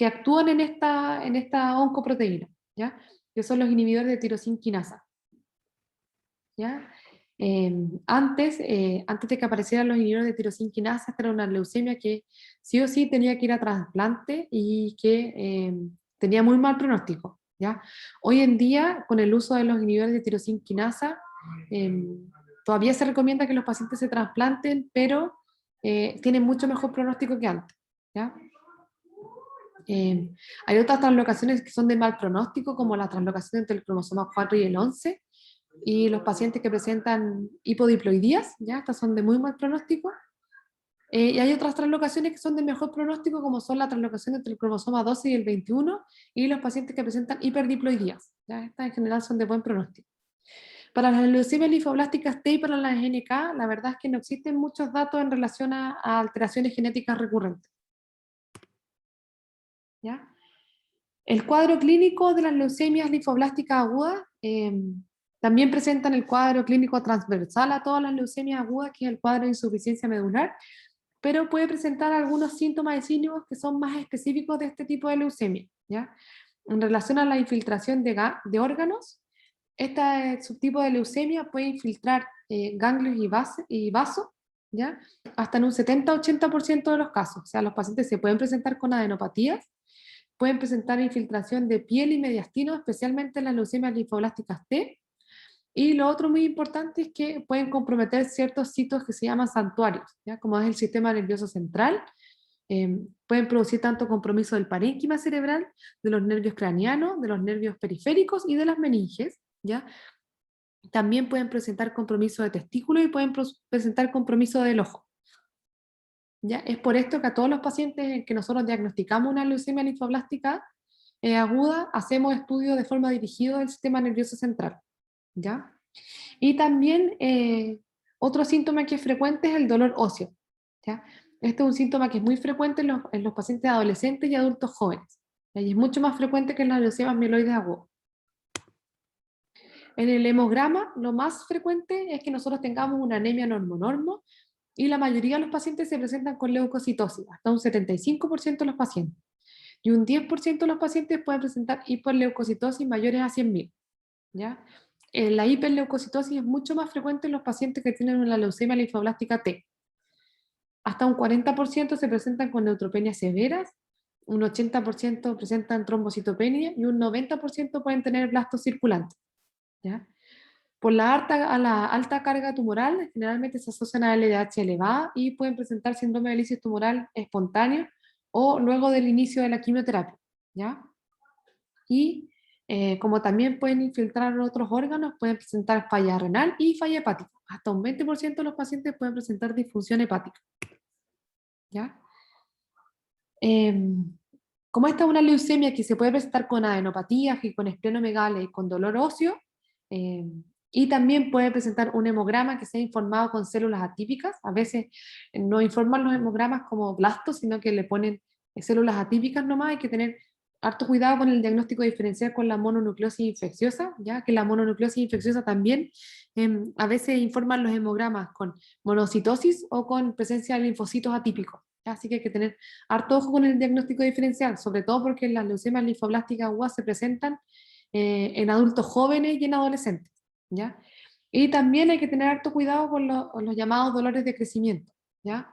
actúan en esta oncoproteína, ¿ya? Que son los inhibidores de tirosina quinasa. ¿Ya? Antes de que aparecieran los inhibidores de tirosina quinasa, esta era una leucemia que sí o sí tenía que ir a trasplante y que tenía muy mal pronóstico, ¿ya? Hoy en día, con el uso de los inhibidores de tirosina quinasa, todavía se recomienda que los pacientes se trasplanten, pero tienen mucho mejor pronóstico que antes, ¿ya? Hay otras translocaciones que son de mal pronóstico, como la translocación entre el cromosoma 4 y el 11, y los pacientes que presentan hipodiploidías, ¿ya? Estas son de muy mal pronóstico. Y hay otras translocaciones que son de mejor pronóstico, como son la translocación entre el cromosoma 12 y el 21, y los pacientes que presentan hiperdiploidías, ¿ya? Estas en general son de buen pronóstico. Para las leucemias linfoblásticas T y para las NK, la verdad es que no existen muchos datos en relación a alteraciones genéticas recurrentes, ¿ya? El cuadro clínico de las leucemias linfoblásticas agudas también presentan el cuadro clínico transversal a todas las leucemias agudas, que es el cuadro de insuficiencia medular, pero puede presentar algunos síntomas y signos que son más específicos de este tipo de leucemia, ¿ya? En relación a la infiltración de órganos, este subtipo de leucemia puede infiltrar ganglios y vasos, ¿ya? Hasta en un 70-80% de los casos. O sea, los pacientes se pueden presentar con adenopatías, pueden presentar infiltración de piel y mediastino, especialmente en las leucemias linfoblásticas T. Y lo otro muy importante es que pueden comprometer ciertos sitios que se llaman santuarios, ¿ya? Como es el sistema nervioso central. Pueden producir tanto compromiso del parénquima cerebral, de los nervios craneanos, de los nervios periféricos y de las meninges, ¿ya? También pueden presentar compromiso de testículo y pueden presentar compromiso del ojo. ¿Ya? Es por esto que a todos los pacientes en que nosotros diagnosticamos una leucemia linfoblástica aguda, hacemos estudios de forma dirigida del sistema nervioso central, ¿ya? Y también otro síntoma que es frecuente es el dolor óseo, ¿ya? Este es un síntoma que es muy frecuente en los pacientes adolescentes y adultos jóvenes, ¿ya? Y es mucho más frecuente que en las leucemias mieloides agudas. En el hemograma, lo más frecuente es que nosotros tengamos una anemia normo-normo, y la mayoría de los pacientes se presentan con leucocitosis, hasta un 75% de los pacientes. Y un 10% de los pacientes pueden presentar hiperleucocitosis mayores a 100.000, ¿ya? La hiperleucocitosis es mucho más frecuente en los pacientes que tienen una leucemia linfoblástica T. Hasta un 40% se presentan con neutropenias severas, un 80% presentan trombocitopenia y un 90% pueden tener blastos circulantes, ¿ya? Por a la alta carga tumoral, generalmente se asocian a LDH elevada y pueden presentar síndrome de lisis tumoral espontáneo o luego del inicio de la quimioterapia, ¿ya? Y como también pueden infiltrar otros órganos, pueden presentar falla renal y falla hepática. Hasta un 20% de los pacientes pueden presentar disfunción hepática, ¿ya? Como esta es una leucemia que se puede presentar con adenopatías y con esplenomegalia y con dolor óseo, y también puede presentar un hemograma que sea informado con células atípicas. A veces no informan los hemogramas como blastos, sino que le ponen células atípicas nomás. Hay que tener harto cuidado con el diagnóstico diferencial con la mononucleosis infecciosa, ya que la mononucleosis infecciosa también a veces informan los hemogramas con monocitosis o con presencia de linfocitos atípicos. ¿Ya? Así que hay que tener harto ojo con el diagnóstico diferencial, sobre todo porque las leucemias linfoblásticas agudas se presentan en adultos jóvenes y en adolescentes. ¿Ya? Y también hay que tener harto cuidado con los llamados dolores de crecimiento. ¿Ya?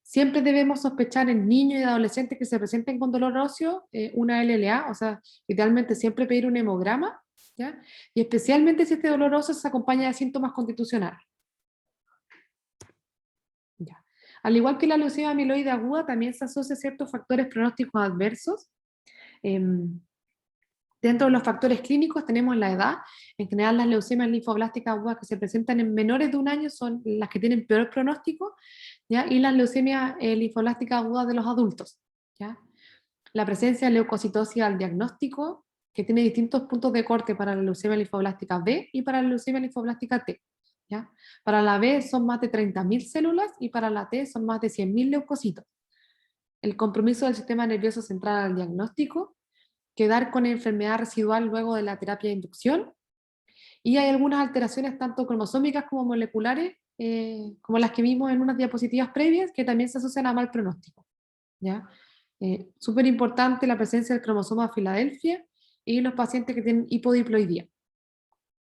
Siempre debemos sospechar en niños y adolescentes que se presenten con dolor óseo una LLA, o sea, idealmente siempre pedir un hemograma, ¿ya? Y especialmente si este dolor óseo se acompaña de síntomas constitucionales. ¿Ya? Al igual que la leucemia amiloide aguda, también se asocia a ciertos factores pronósticos adversos. Dentro de los factores clínicos tenemos la edad. En general, las leucemias linfoblásticas agudas que se presentan en menores de un año son las que tienen peor pronóstico, ¿ya? Y las leucemias linfoblásticas agudas de los adultos. ¿Ya? La presencia de leucocitosis al diagnóstico, que tiene distintos puntos de corte para la leucemia linfoblástica B y para la leucemia linfoblástica T. ¿Ya? Para la B son más de 30.000 células y para la T son más de 100.000 leucocitos. El compromiso del sistema nervioso central al diagnóstico, quedar con enfermedad residual luego de la terapia de inducción, y hay algunas alteraciones tanto cromosómicas como moleculares, como las que vimos en unas diapositivas previas, que también se asocian a mal pronóstico. ¿Ya? Súper importante la presencia del cromosoma Filadelfia y los pacientes que tienen hipodiploidía.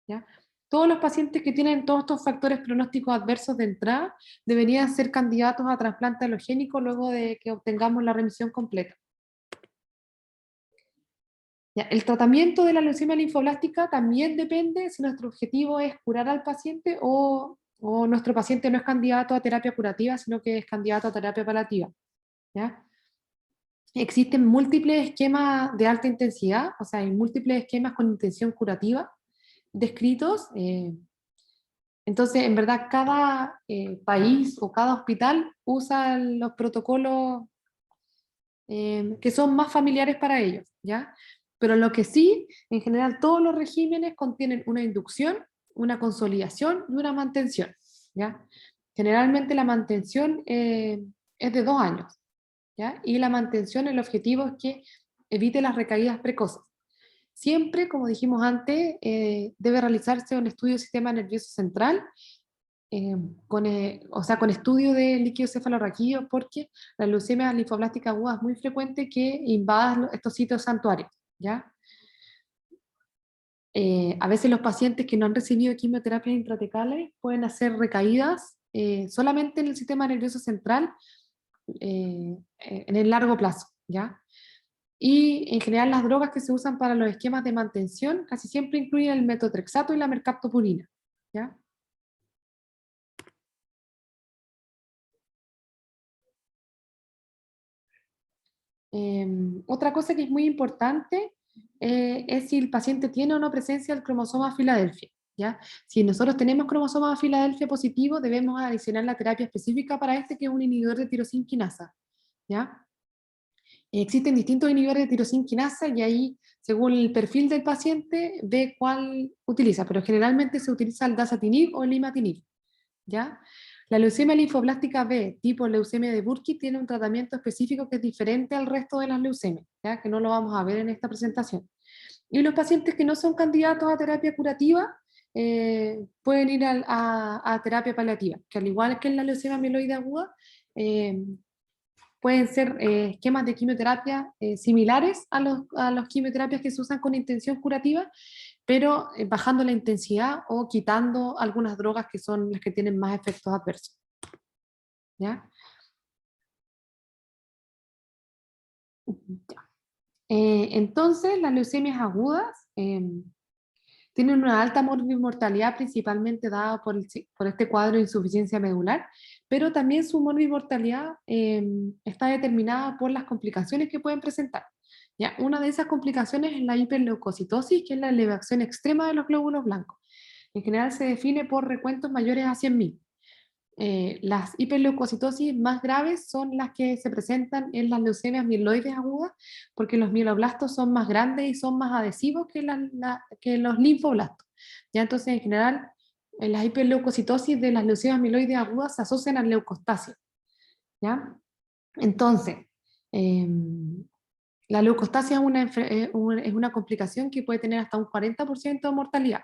¿Ya? Todos los pacientes que tienen todos estos factores pronósticos adversos de entrada deberían ser candidatos a trasplante halogénico luego de que obtengamos la remisión completa. Ya, el tratamiento de la leucemia linfoblástica también depende si nuestro objetivo es curar al paciente o nuestro paciente no es candidato a terapia curativa, sino que es candidato a terapia paliativa. ¿Ya? Existen múltiples esquemas de alta intensidad, o sea, hay múltiples esquemas con intención curativa descritos. Entonces, en verdad, cada país o cada hospital usa los protocolos que son más familiares para ellos, ¿ya? Pero lo que sí, en general, todos los regímenes contienen una inducción, una consolidación y una mantención, ¿ya? Generalmente la mantención es de 2 años, ¿ya? Y la mantención, el objetivo es que evite las recaídas precoces. Siempre, como dijimos antes, debe realizarse un estudio del sistema nervioso central, o sea, con estudio de líquido cefalorraquídeo, porque la leucemia linfoblástica aguda es muy frecuente que invada estos sitios santuarios, ¿ya? A veces los pacientes que no han recibido quimioterapias intratecales pueden hacer recaídas solamente en el sistema nervioso central en el largo plazo, ¿ya? Y en general las drogas que se usan para los esquemas de mantención casi siempre incluyen el metotrexato y la mercaptopurina, ¿ya? Otra cosa que es muy importante es si el paciente tiene o no presencia del cromosoma Filadelfia, ¿ya? Si nosotros tenemos cromosoma Filadelfia positivo, debemos adicionar la terapia específica para este, que es un inhibidor de tirosina quinasa, ¿ya? Existen distintos inhibidores de tirosina quinasa y ahí, según el perfil del paciente, ve cuál utiliza, pero generalmente se utiliza el dasatinib o el imatinib, ¿ya? La leucemia linfoblástica B, tipo leucemia de Burkitt, tiene un tratamiento específico que es diferente al resto de las leucemias, ¿ya? Que no lo vamos a ver en esta presentación. Y los pacientes que no son candidatos a terapia curativa pueden ir a terapia paliativa, que al igual que en la leucemia amiloide aguda, eh, pueden ser esquemas de quimioterapia similares a los quimioterapias que se usan con intención curativa, pero bajando la intensidad o quitando algunas drogas que son las que tienen más efectos adversos. ¿Ya? Ya. Entonces, las leucemias agudas tienen una alta morbimortalidad, principalmente dada por este cuadro de insuficiencia medular, pero también su morbimortalidad está determinada por las complicaciones que pueden presentar. ¿Ya? Una de esas complicaciones es la hiperleucocitosis, que es la elevación extrema de los glóbulos blancos. En general se define por recuentos mayores a 100.000. Las hiperleucocitosis más graves son las que se presentan en las leucemias mieloides agudas, porque los mieloblastos son más grandes y son más adhesivos que los linfoblastos. ¿Ya? Entonces, en general, en las hiperleucocitosis de las leucemias mieloides agudas se asocian a leucostasia. ¿Ya? Entonces, La leucostasia es una complicación que puede tener hasta un 40% de mortalidad.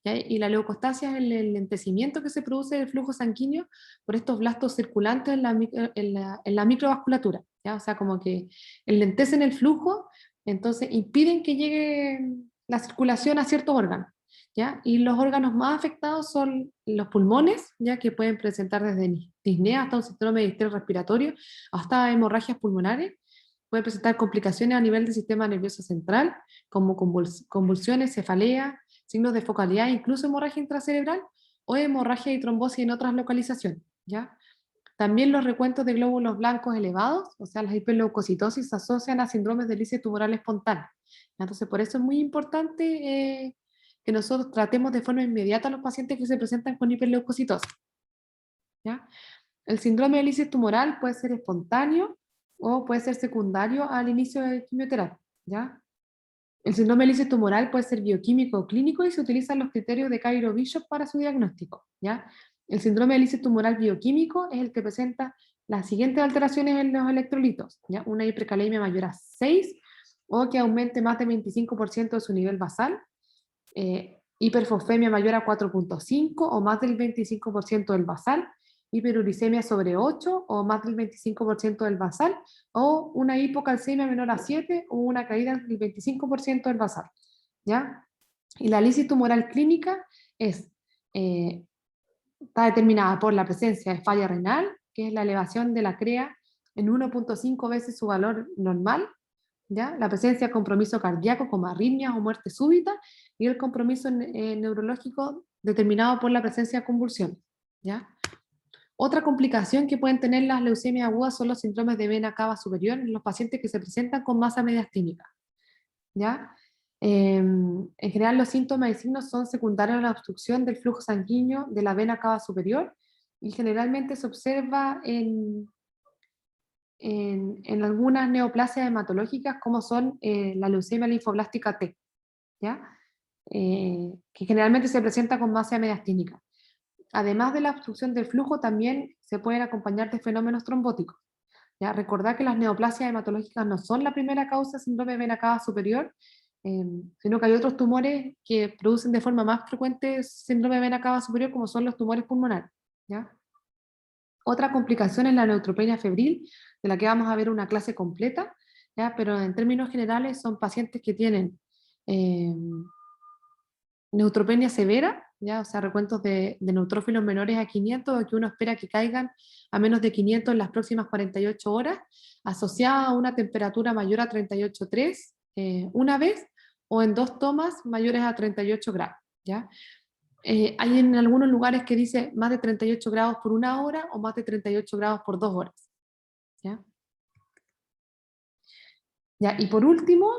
¿Ya? Y la leucostasia es el lentecimiento que se produce del flujo sanguíneo por estos blastos circulantes en la microvasculatura. ¿Ya? O sea, como que enlentecen el flujo, entonces impiden que llegue la circulación a ciertos órganos. ¿Ya? Y los órganos más afectados son los pulmones, ya que pueden presentar desde disnea hasta un síndrome de distrés respiratorio, hasta hemorragias pulmonares. Puede presentar complicaciones a nivel del sistema nervioso central, como convulsiones, cefalea, signos de focalidad, incluso hemorragia intracerebral o hemorragia y trombosis en otras localizaciones. ¿Ya? También los recuentos de glóbulos blancos elevados, o sea, las hiperleucocitosis, se asocian a síndromes de lisis tumoral espontánea. Entonces, por eso es muy importante que nosotros tratemos de forma inmediata a los pacientes que se presentan con hiperleucocitosis. ¿Ya? El síndrome de lisis tumoral puede ser espontáneo o puede ser secundario al inicio de quimioterapia, ¿ya? El síndrome de lisis tumoral puede ser bioquímico o clínico y se utilizan los criterios de Cairo-Bishop para su diagnóstico, ¿ya? El síndrome de lisis tumoral bioquímico es el que presenta las siguientes alteraciones en los electrolitos, ¿ya? Una hipercalemia mayor a 6 o que aumente más del 25% de su nivel basal, hiperfosfemia mayor a 4,5 o más del 25% del basal, hiperuricemia sobre 8 o más del 25% del basal, o una hipocalcemia menor a 7 o una caída del 25% del basal. ¿Ya? Y la lisis tumoral clínica está determinada por la presencia de falla renal, que es la elevación de la CREA en 1,5 veces su valor normal, ¿ya? La presencia de compromiso cardíaco como arritmias o muerte súbita, y el compromiso neurológico determinado por la presencia de convulsiones, ¿ya? Otra complicación que pueden tener las leucemias agudas son los síndromes de vena cava superior en los pacientes que se presentan con masa mediastínica, ¿ya? En general los síntomas y signos son secundarios a la obstrucción del flujo sanguíneo de la vena cava superior y generalmente se observa en algunas neoplasias hematológicas como son la leucemia linfoblástica T, ¿ya? Que generalmente se presenta con masa mediastínica. Además de la obstrucción del flujo, también se pueden acompañar de fenómenos trombóticos. ¿Ya? Recordad que las neoplasias hematológicas no son la primera causa de síndrome de vena cava superior, sino que hay otros tumores que producen de forma más frecuente síndrome de vena cava superior, como son los tumores pulmonares. ¿Ya? Otra complicación es la neutropenia febril, de la que vamos a ver una clase completa, ¿ya? Pero en términos generales son pacientes que tienen eh, neutropenia severa, ¿ya? O sea, recuentos de neutrófilos menores a 500 o que uno espera que caigan a menos de 500 en las próximas 48 horas, asociada a una temperatura mayor a 38,3 una vez o en 2 tomas mayores a 38 grados. ¿Ya? Hay en algunos lugares que dice más de 38 grados por 1 hora o más de 38 grados por 2 horas. ¿Ya? ¿Ya? Y por último,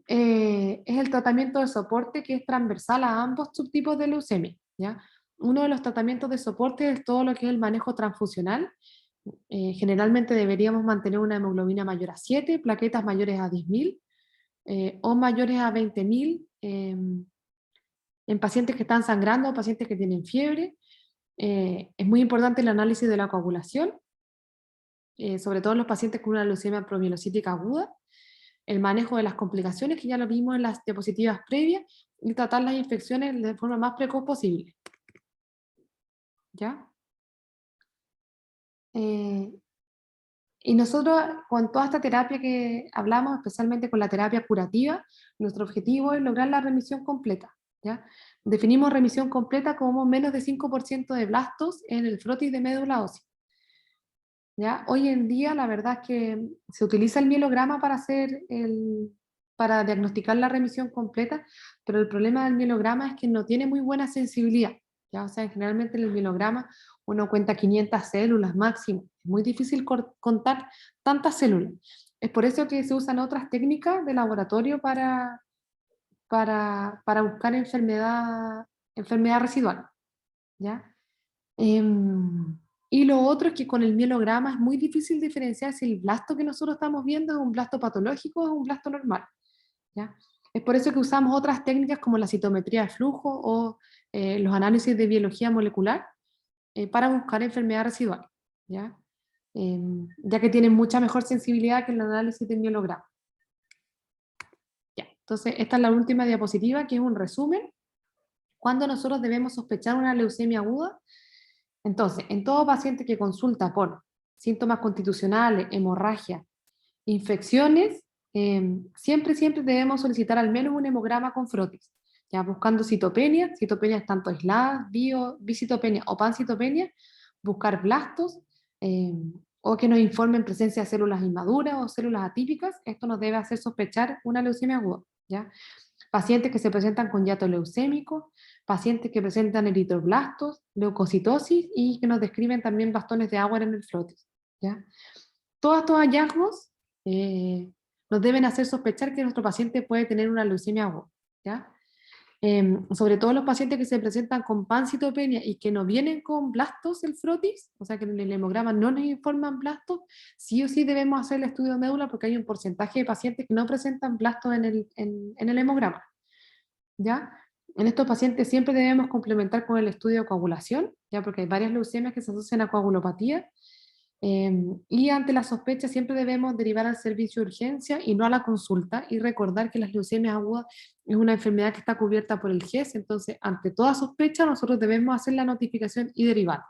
es el tratamiento de soporte que es transversal a ambos subtipos de leucemia. ¿Ya? Uno de los tratamientos de soporte es todo lo que es el manejo transfusional. Generalmente deberíamos mantener una hemoglobina mayor a 7, plaquetas mayores a 10.000 o mayores a 20.000 en pacientes que están sangrando o pacientes que tienen fiebre. Es muy importante el análisis de la coagulación, sobre todo en los pacientes con una leucemia promielocítica aguda, el manejo de las complicaciones, que ya lo vimos en las diapositivas previas, y tratar las infecciones de forma más precoz posible. ¿Ya? Y nosotros, con toda esta terapia que hablamos, especialmente con la terapia curativa, nuestro objetivo es lograr la remisión completa. ¿Ya? Definimos remisión completa como menos de 5% de blastos en el frotis de médula ósea. ¿Ya? Hoy en día la verdad es que se utiliza el mielograma para diagnosticar la remisión completa, pero el problema del mielograma es que no tiene muy buena sensibilidad. ¿Ya? O sea, generalmente en el mielograma uno cuenta 500 células máximo. Es muy difícil contar tantas células. Es por eso que se usan otras técnicas de laboratorio para buscar enfermedad residual. ¿Ya? Y lo otro es que con el mielograma es muy difícil diferenciar si el blasto que nosotros estamos viendo es un blasto patológico o es un blasto normal. ¿Ya? Es por eso que usamos otras técnicas como la citometría de flujo o los análisis de biología molecular para buscar enfermedad residual, ¿ya? Ya que tienen mucha mejor sensibilidad que el análisis del mielograma. Entonces, esta es la última diapositiva, que es un resumen. ¿Cuándo nosotros debemos sospechar una leucemia aguda? Entonces, en todo paciente que consulta por síntomas constitucionales, hemorragia, infecciones, siempre debemos solicitar al menos un hemograma con frotis, ya buscando citopenias tanto aisladas, bicitopenia o pancitopenia, buscar blastos, eh, o que nos informen presencia de células inmaduras o células atípicas. Esto nos debe hacer sospechar una leucemia aguda, ¿ya? Pacientes que se presentan con hiato leucémico, pacientes que presentan eritroblastos, leucocitosis y que nos describen también bastones de agua en el frotis, ¿ya? Todos estos hallazgos nos deben hacer sospechar que nuestro paciente puede tener una leucemia aguda, ¿ya? Sobre todo los pacientes que se presentan con pancitopenia y que no vienen con blastos el frotis, o sea que en el hemograma no nos informan blastos, sí o sí debemos hacer el estudio de médula porque hay un porcentaje de pacientes que no presentan blastos en el hemograma, ¿ya? En estos pacientes siempre debemos complementar con el estudio de coagulación, ¿ya? Porque hay varias leucemias que se asocian a coagulopatía, y ante la sospecha siempre debemos derivar al servicio de urgencia y no a la consulta, y recordar que las leucemias agudas es una enfermedad que está cubierta por el GES, entonces ante toda sospecha nosotros debemos hacer la notificación y derivar.